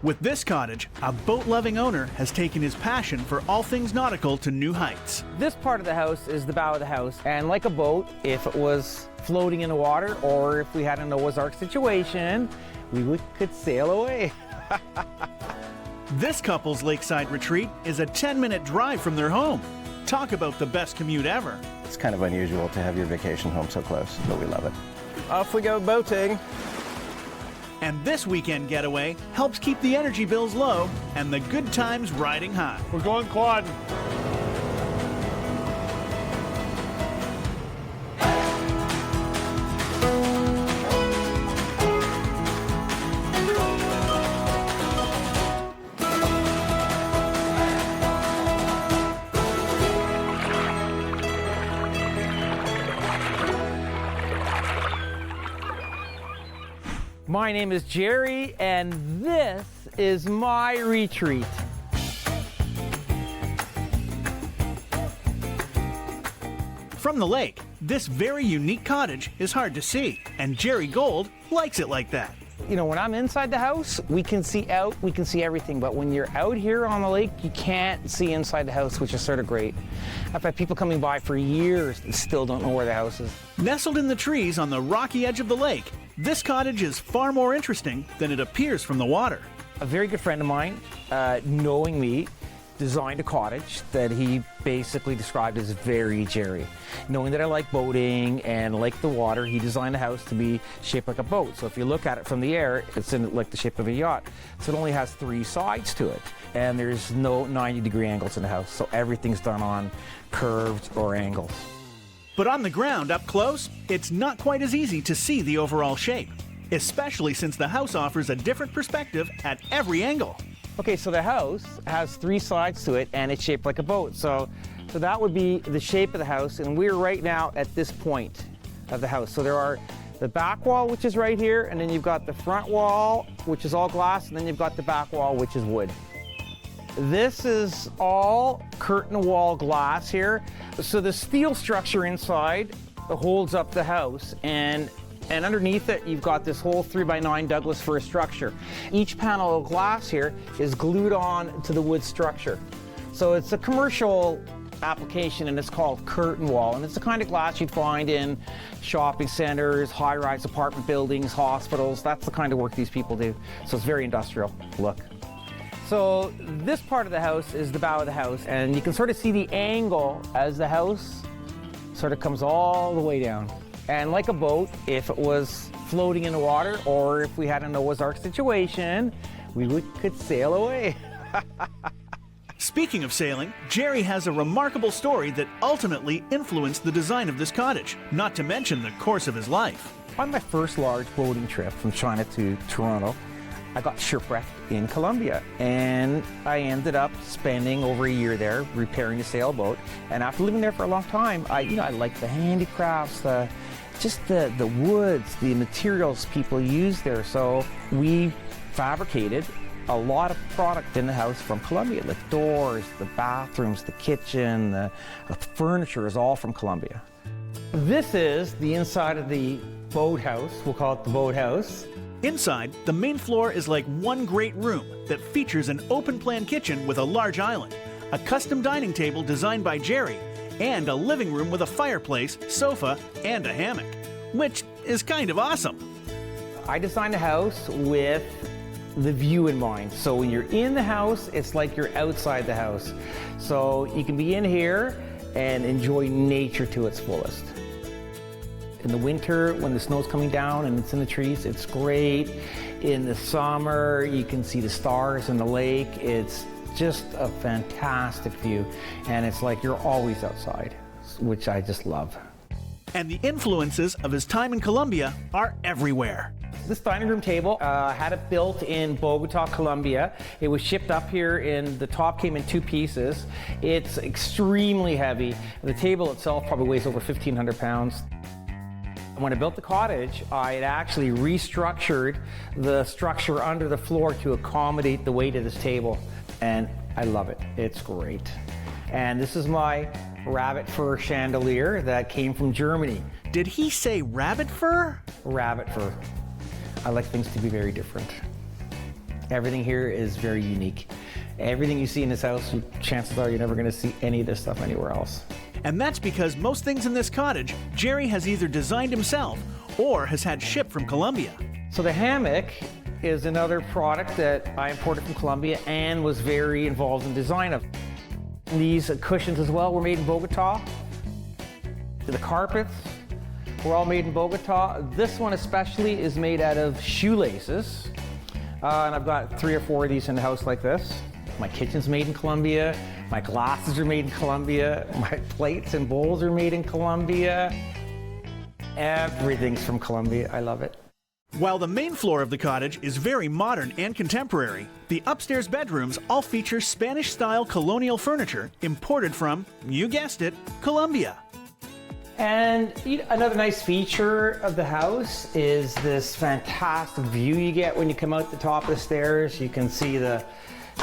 With this cottage, a boat-loving owner has taken his passion for all things nautical to new heights. This part of the house is the bow of the house, and like a boat, if it was floating in the water or if we had a Noah's Ark situation, we could sail away. This couple's lakeside retreat is a 10-minute drive from their home. Talk about the best commute ever. It's kind of unusual to have your vacation home so close, but we love it. Off we go boating. And this weekend getaway helps keep the energy bills low and the good times riding high. We're going quad. My name is Jerry, and this is my retreat. From the lake, this very unique cottage is hard to see, and Jerry Gold likes it like that. You know, when I'm inside the house, we can see out, we can see everything, but when you're out here on the lake, you can't see inside the house, which is sort of great. I've had people coming by for years that still don't know where the house is. Nestled in the trees on the rocky edge of the lake, this cottage is far more interesting than it appears from the water. A very good friend of mine, knowing me, designed a cottage that he basically described as very Jerry. Knowing that I like boating and like the water, he designed a house to be shaped like a boat. So if you look at it from the air, it's in like the shape of a yacht. So it only has 3 sides to it. And there's no 90-degree angles in the house. So everything's done on curved or angles. But on the ground, up close, it's not quite as easy to see the overall shape, especially since the house offers a different perspective at every angle. Okay, so the house has 3 sides to it, and it's shaped like a boat. So that would be the shape of the house, and we're right now at this point of the house. So there are the back wall, which is right here, and then you've got the front wall, which is all glass, and then you've got the back wall, which is wood. This is all curtain wall glass here. So the steel structure inside holds up the house, and underneath it, you've got this whole 3x9 Douglas fir structure. Each panel of glass here is glued on to the wood structure. So it's a commercial application, and it's called curtain wall. And it's the kind of glass you'd find in shopping centers, high-rise apartment buildings, hospitals. That's the kind of work these people do. So it's very industrial look. So this part of the house is the bow of the house, and you can sort of see the angle as the house sort of comes all the way down. And like a boat, if it was floating in the water or if we had a Noah's Ark situation, we could sail away. Speaking of sailing, Jerry has a remarkable story that ultimately influenced the design of this cottage, not to mention the course of his life. On my first large boating trip from China to Toronto, I got shipwrecked in Colombia, and I ended up spending over a year there repairing the sailboat. And after living there for a long time, I like the handicrafts, just the woods, the materials people use there. So we fabricated a lot of product in the house from Colombia. The doors, the bathrooms, the kitchen, the furniture is all from Colombia. This is the inside of the boathouse. We'll call it the boathouse. Inside, the main floor is like one great room that features an open-plan kitchen with a large island, a custom dining table designed by Jerry, and a living room with a fireplace, sofa, and a hammock, which is kind of awesome. I designed a house with the view in mind. So when you're in the house, it's like you're outside the house. So you can be in here and enjoy nature to its fullest. In the winter, when the snow's coming down and it's in the trees, it's great. In the summer, you can see the stars in the lake. It's just a fantastic view. And it's like you're always outside, which I just love. And the influences of his time in Colombia are everywhere. This dining room table, I had it built in Bogota, Colombia. It was shipped up here, and the top came in 2 pieces. It's extremely heavy. The table itself probably weighs over 1,500 pounds. When I built the cottage, I had actually restructured the structure under the floor to accommodate the weight of this table. And I love it. It's great. And this is my rabbit fur chandelier that came from Germany. Did he say rabbit fur? Rabbit fur. I like things to be very different. Everything here is very unique. Everything you see in this house, chances are you're never going to see any of this stuff anywhere else. And that's because most things in this cottage, Jerry has either designed himself or has had shipped from Colombia. So the hammock is another product that I imported from Colombia and was very involved in design of. These cushions as well were made in Bogota. The carpets were all made in Bogota. This one especially is made out of shoelaces. And I've got 3 or 4 of these in the house like this. My kitchen's made in Colombia. My glasses are made in Colombia. My plates and bowls are made in Colombia. Everything's from Colombia. I love it. While the main floor of the cottage is very modern and contemporary, the upstairs bedrooms all feature Spanish-style colonial furniture imported from, you guessed it, Colombia. And another nice feature of the house is this fantastic view you get when you come out the top of the stairs. You can see the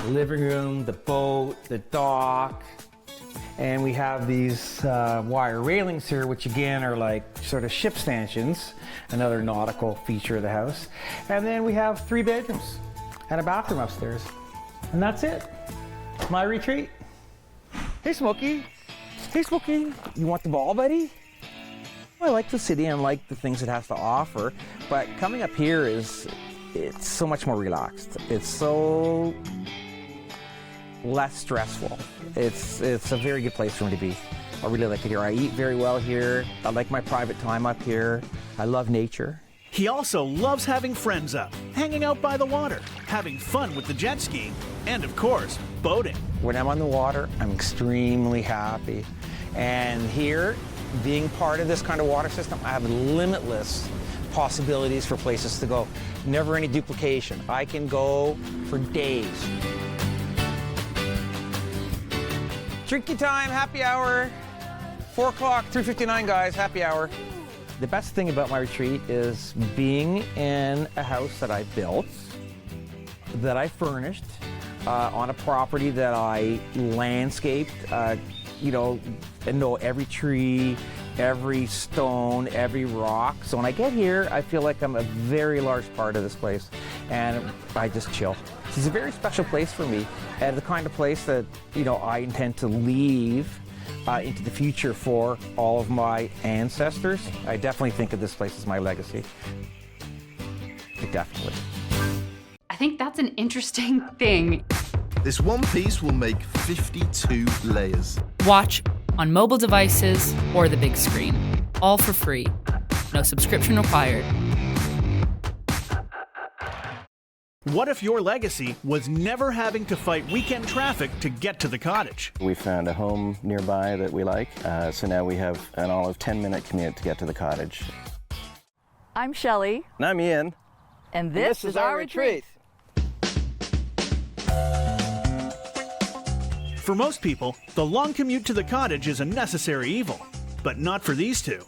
living room, the boat, the dock, and we have these wire railings here, which again are like sort of ship stanchions, another nautical feature of the house. And then we have 3 bedrooms and a bathroom upstairs. And that's it. My retreat. Hey, Smokey. Hey, Smokey. You want the ball, buddy? I like the city and like the things it has to offer, but coming up here it's so much more relaxed. It's so less stressful. It's a very good place for me to be. I really like it here. I eat very well here. I like my private time up here. I love nature. He also loves having friends up, hanging out by the water, having fun with the jet skiing, and of course, boating. When I'm on the water, I'm extremely happy. And here, being part of this kind of water system, I have limitless possibilities for places to go. Never any duplication. I can go for days. Drinky time, happy hour. 4 o'clock, 3:59 guys, happy hour. The best thing about my retreat is being in a house that I built, that I furnished, on a property that I landscaped, and know every tree, every stone, every rock. So when I get here, I feel like I'm a very large part of this place, and I just chill. It's a very special place for me, and the kind of place that, I intend to leave into the future for all of my ancestors. I definitely think of this place as my legacy. Definitely. I think that's an interesting thing. This one piece will make 52 layers. Watch on mobile devices or the big screen. All for free. No subscription required. What if your legacy was never having to fight weekend traffic to get to the cottage? We found a home nearby that we like, so now we have an all of 10-minute commute to get to the cottage. I'm Shelley. And I'm Ian. And this is our retreat. For most people, the long commute to the cottage is a necessary evil, but not for these two.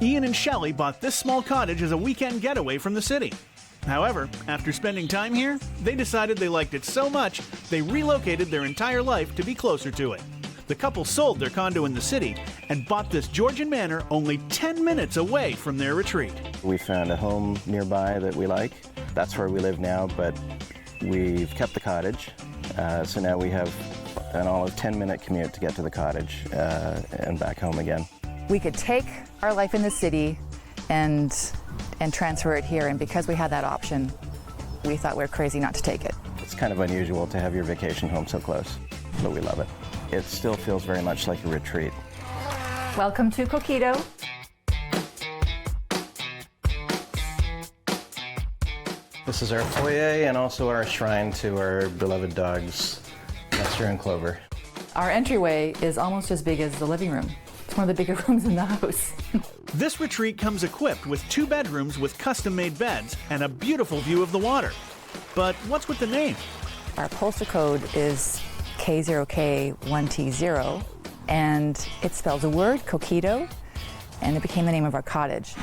Ian and Shelley bought this small cottage as a weekend getaway from the city. However, after spending time here, they decided they liked it so much, they relocated their entire life to be closer to it. The couple sold their condo in the city and bought this Georgian manor only 10 minutes away from their retreat. We found a home nearby that we like. That's where we live now, but we've kept the cottage. So now we have an all of 10-minute commute to get to the cottage and back home again. We could take our life in the city and transfer it here, and because we had that option, we thought we were crazy not to take it. It's kind of unusual to have your vacation home so close, but we love it. It still feels very much like a retreat. Welcome to Coquito. This is our foyer and also our shrine to our beloved dogs, Nestor and Clover. Our entryway is almost as big as the living room. It's one of the bigger rooms in the house. This retreat comes equipped with 2 bedrooms with custom-made beds and a beautiful view of the water. But what's with the name? Our postal code is K0K1T0, and it spells a word, Coquito, and it became the name of our cottage.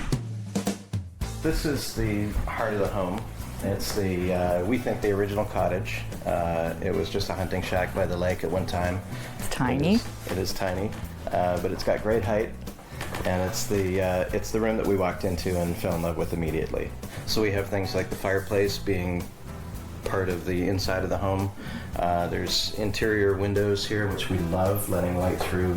This is the heart of the home. It's we think the original cottage. It was just a hunting shack by the lake at one time. It's tiny. It is tiny, but it's got great height, and it's the room that we walked into and fell in love with immediately. So we have things like the fireplace being part of the inside of the home. There's interior windows here, which we love, letting light through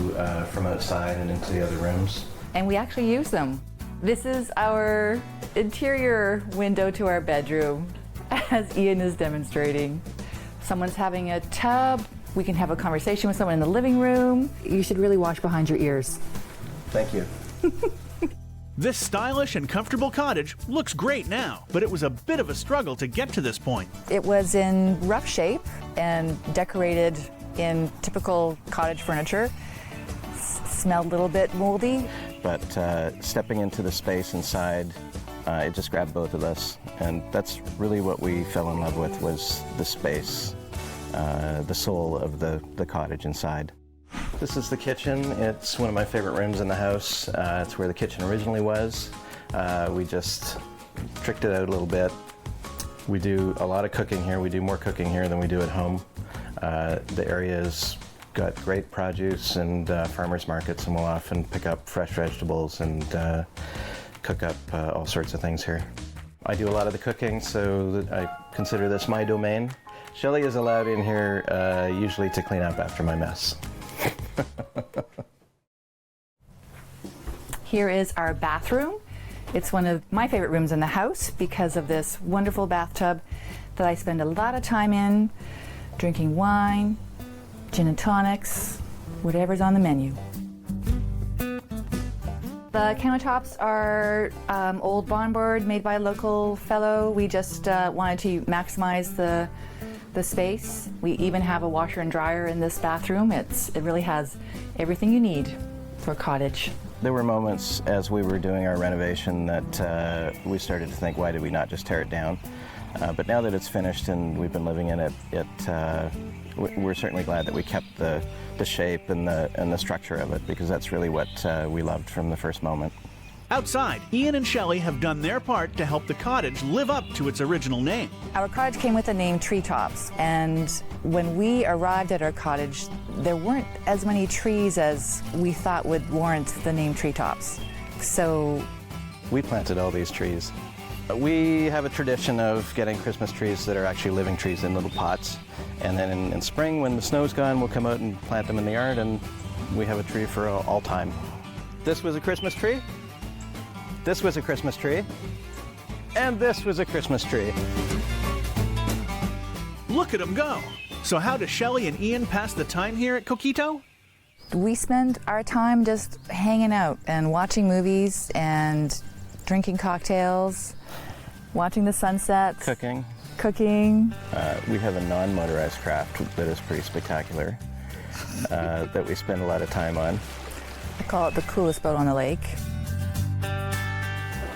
from outside and into the other rooms. And we actually use them. This is our interior window to our bedroom, as Ian is demonstrating. Someone's having a tub, we can have a conversation with someone in the living room. You should really wash behind your ears. Thank you. This stylish and comfortable cottage looks great now, but it was a bit of a struggle to get to this point. It was in rough shape and decorated in typical cottage furniture. Smelled a little bit moldy. But stepping into the space inside, it just grabbed both of us. And that's really what we fell in love with, was the space, the soul of the cottage inside. This is the kitchen. It's one of my favorite rooms in the house. It's where the kitchen originally was. We just tricked it out a little bit. We do a lot of cooking here. We do more cooking here than we do at home. The area's got great produce and farmers markets, and we'll often pick up fresh vegetables and cook up all sorts of things here. I do a lot of the cooking, so I consider this my domain. Shelley is allowed in here usually to clean up after my mess. Here is our bathroom. It's one of my favorite rooms in the house because of this wonderful bathtub that I spend a lot of time in, drinking wine, gin and tonics, whatever's on the menu. The countertops are old barn board made by a local fellow. We just wanted to maximize the space. We even have a washer and dryer in this bathroom. It really has everything you need for a cottage. There were moments as we were doing our renovation that we started to think, why did we not just tear it down? But now that it's finished and we've been living in it, we're certainly glad that we kept the shape and the structure of it, because that's really what we loved from the first moment. Outside, Ian and Shelley have done their part to help the cottage live up to its original name. Our cottage came with the name Treetops, and when we arrived at our cottage, there weren't as many trees as we thought would warrant the name Treetops. So we planted all these trees. We have a tradition of getting Christmas trees that are actually living trees in little pots. And then in spring, when the snow's gone, we'll come out and plant them in the yard, and we have a tree for all time. This was a Christmas tree. This was a Christmas tree. And this was a Christmas tree. Look at them go. So how do Shelley and Ian pass the time here at Coquito? we spend our time just hanging out and watching movies and drinking cocktails, watching the sunsets. Cooking. We have a non-motorized craft that is pretty spectacular that we spend a lot of time on. I call it the coolest boat on the lake.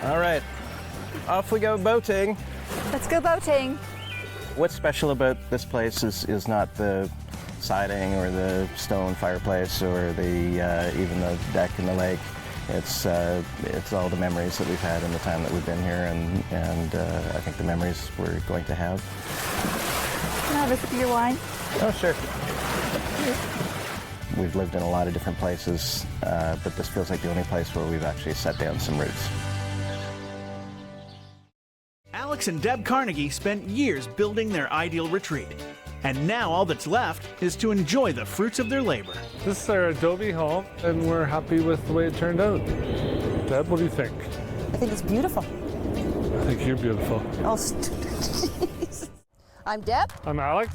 All right, off we go boating. Let's go boating. What's special about this place is not the siding or the stone fireplace or the even the deck in the lake. It's all the memories that we've had in the time that we've been here, and I think the memories we're going to have. Can I have a sip of your wine? Oh, sure. We've lived in a lot of different places, but this feels like the only place where we've actually set down some roots. Alex and Deb Carnegie spent years building their ideal retreat. And now all that's left is to enjoy the fruits of their labor. This is our adobe home, and we're happy with the way it turned out. Deb, what do you think? I think it's beautiful. I think you're beautiful. Oh, I'm Deb. I'm Alex.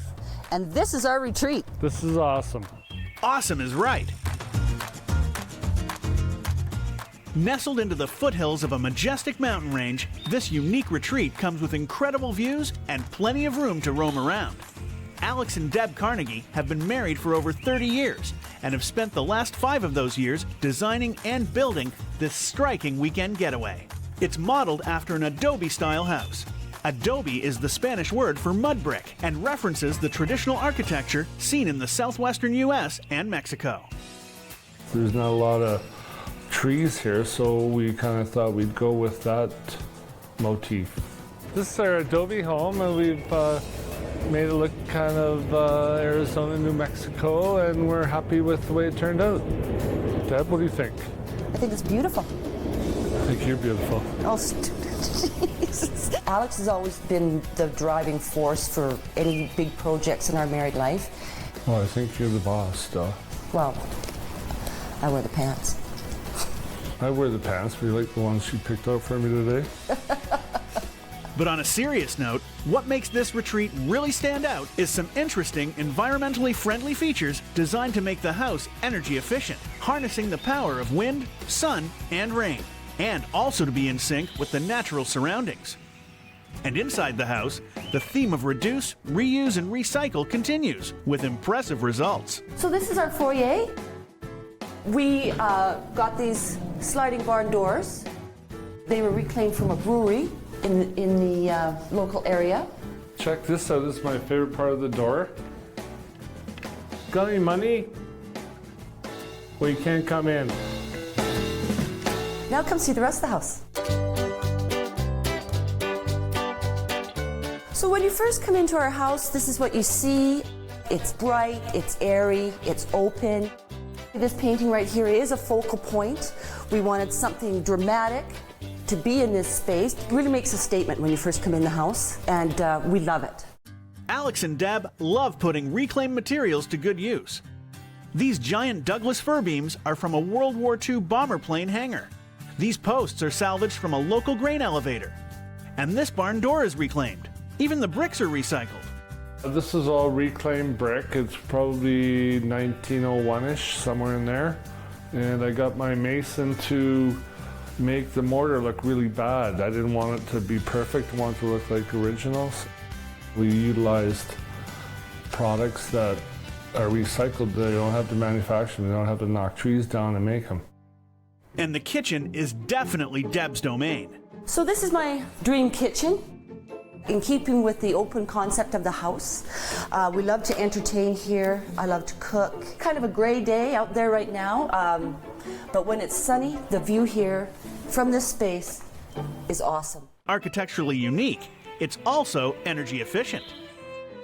And this is our retreat. This is awesome. Awesome is right. Nestled into the foothills of a majestic mountain range, this unique retreat comes with incredible views and plenty of room to roam around. Alex and Deb Carnegie have been married for over 30 years and have spent the last 5 of those years designing and building this striking weekend getaway. It's modeled after an adobe-style house. Adobe is the Spanish word for mud brick and references the traditional architecture seen in the southwestern U.S. and Mexico. There's not a lot of trees here, so we kind of thought we'd go with that motif. This is our adobe home, and we've made it look kind of Arizona, New Mexico, and we're happy with the way it turned out. Deb, what do you think? I think it's beautiful. think you're beautiful. Oh, Jesus. Alex has always been the driving force for any big projects in our married life. Well, I think you're the boss, though. Well, I wear the pants. I wear the pants, but you like the ones she picked out for me today? But on a serious note, what makes this retreat really stand out is some interesting, environmentally friendly features designed to make the house energy efficient, harnessing the power of wind, sun, and rain, and also to be in sync with the natural surroundings. And inside the house, the theme of reduce, reuse, and recycle continues with impressive results. So this is our foyer. We got these sliding barn doors. They were reclaimed from a brewery in the local area. Check this out. This is my favorite part of the door. Got any money? Well, you can't come in. Now come see the rest of the house. So when you first come into our house, this is what you see. It's bright, it's airy, it's open. This painting right here is a focal point. We wanted something dramatic to be in this space. It really makes a statement when you first come in the house, and we love it. Alex and Deb love putting reclaimed materials to good use. These giant Douglas fir beams are from a World War II bomber plane hangar. These posts are salvaged from a local grain elevator. And this barn door is reclaimed. Even the bricks are recycled. This is all reclaimed brick. It's probably 1901-ish, somewhere in there. And I got my mason to make the mortar look really bad. I didn't want it to be perfect. I wanted it to look like originals. We utilized products that are recycled. They don't have to manufacture them. They don't have to knock trees down and make them. And the kitchen is definitely Deb's domain. So this is my dream kitchen. In keeping with the open concept of the house, we love to entertain here. I love to cook. Kind of a gray day out there right now, but when it's sunny, the view here from this space is awesome. Architecturally unique, it's also energy efficient.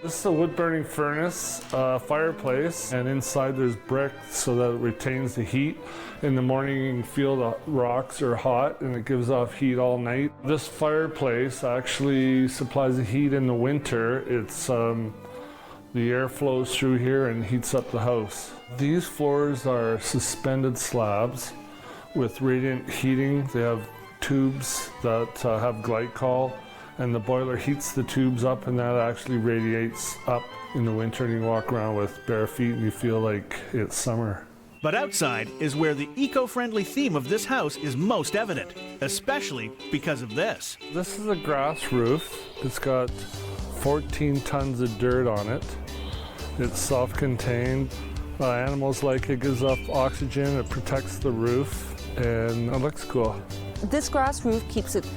This is a wood-burning furnace, fireplace, and inside there's brick so that it retains the heat. In the morning you can feel the rocks are hot and it gives off heat all night. This fireplace actually supplies the heat in the winter. It's the air flows through here and heats up the house. These floors are suspended slabs with radiant heating. They have tubes that have glycol, and the boiler heats the tubes up, and that actually radiates up in the winter, and you walk around with bare feet and you feel like it's summer. But outside is where the eco-friendly theme of this house is most evident, especially because of this. This is a grass roof. It's got 14 tons of dirt on it. It's self-contained. Animals like it, gives off oxygen, it protects the roof, and it looks cool. This grass roof keeps it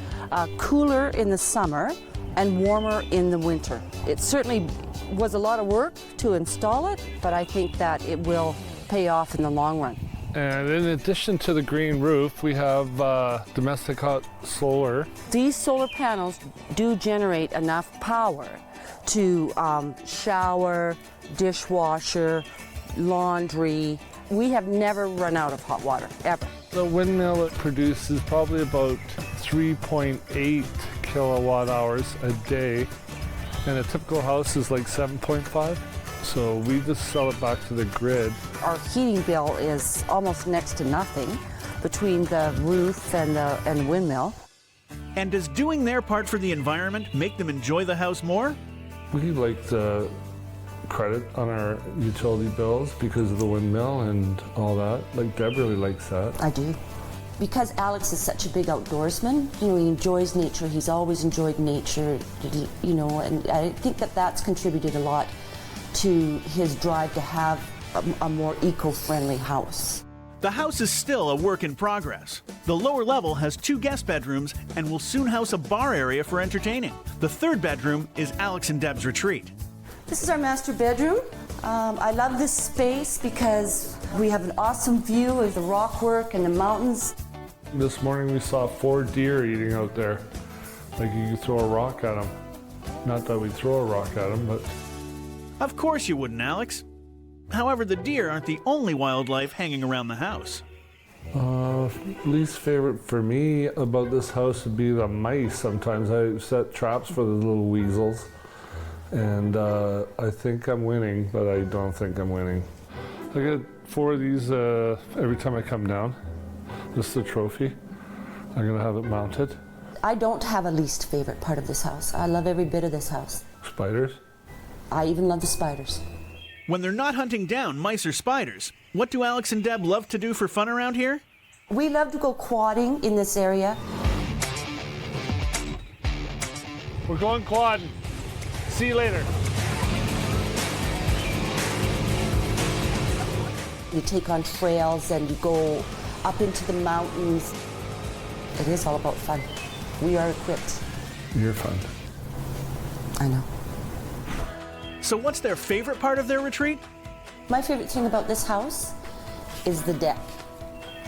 cooler in the summer and warmer in the winter. It certainly was a lot of work to install it, but I think that it will pay off in the long run. And in addition to the green roof, we have domestic hot solar. These solar panels do generate enough power to shower, dishwasher, laundry. We have never run out of hot water, ever. The windmill it produces probably about 3.8 kilowatt hours a day, and a typical house is like 7.5. So we just sell it back to the grid. Our heating bill is almost next to nothing between the roof and the windmill. And does doing their part for the environment make them enjoy the house more? We like the credit on our utility bills because of the windmill and all that. Like Deb really likes that. I do. Because Alex is such a big outdoorsman, you know, he enjoys nature. He's always enjoyed nature, you know, and I think that that's contributed a lot to his drive to have a more eco-friendly house. The house is still a work in progress. The lower level has 2 guest bedrooms and will soon house a bar area for entertaining. The 3rd bedroom is Alex and Deb's retreat. This is our master bedroom. I love this space because we have an awesome view of the rockwork and the mountains. This morning we saw 4 deer eating out there. Like you could throw a rock at them. Not that we throw a rock at them, but... Of course you wouldn't, Alex. However, the deer aren't the only wildlife hanging around the house. Least favorite for me about this house would be the mice. Sometimes I set traps for the little weasels, and I think I'm winning, but I don't think I'm winning. I get 4 of these every time I come down. This is a trophy. I'm gonna have it mounted. I don't have a least favorite part of this house. I love every bit of this house. Spiders. I even love the spiders. When they're not hunting down mice or spiders, what do Alex and Deb love to do for fun around here? We love to go quadding in this area. We're going quadding. See you later. You take on trails and you go up into the mountains. It is all about fun. We are equipped. You're fun. I know. So what's their favorite part of their retreat? My favorite thing about this house is the deck.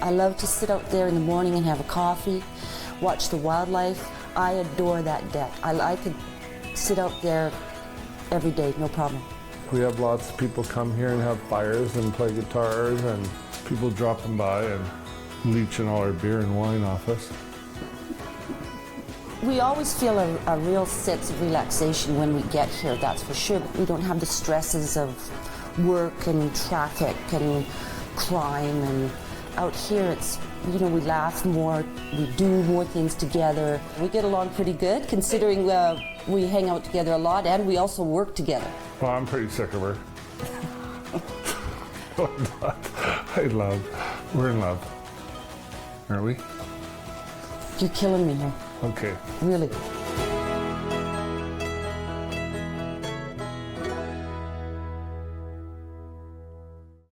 I love to sit out there in the morning and have a coffee, watch the wildlife. I adore that deck. I could sit out there every day, no problem. We have lots of people come here and have fires and play guitars, and people dropping by and leeching all our beer and wine off us. We always feel a real sense of relaxation when we get here, that's for sure. We don't have the stresses of work and traffic and crime, and out here it's, you know, we laugh more, we do more things together. We get along pretty good considering we hang out together a lot and we also work together. Well, I'm pretty sick of her. We're in love. Aren't we? You're killing me here. Okay. Really.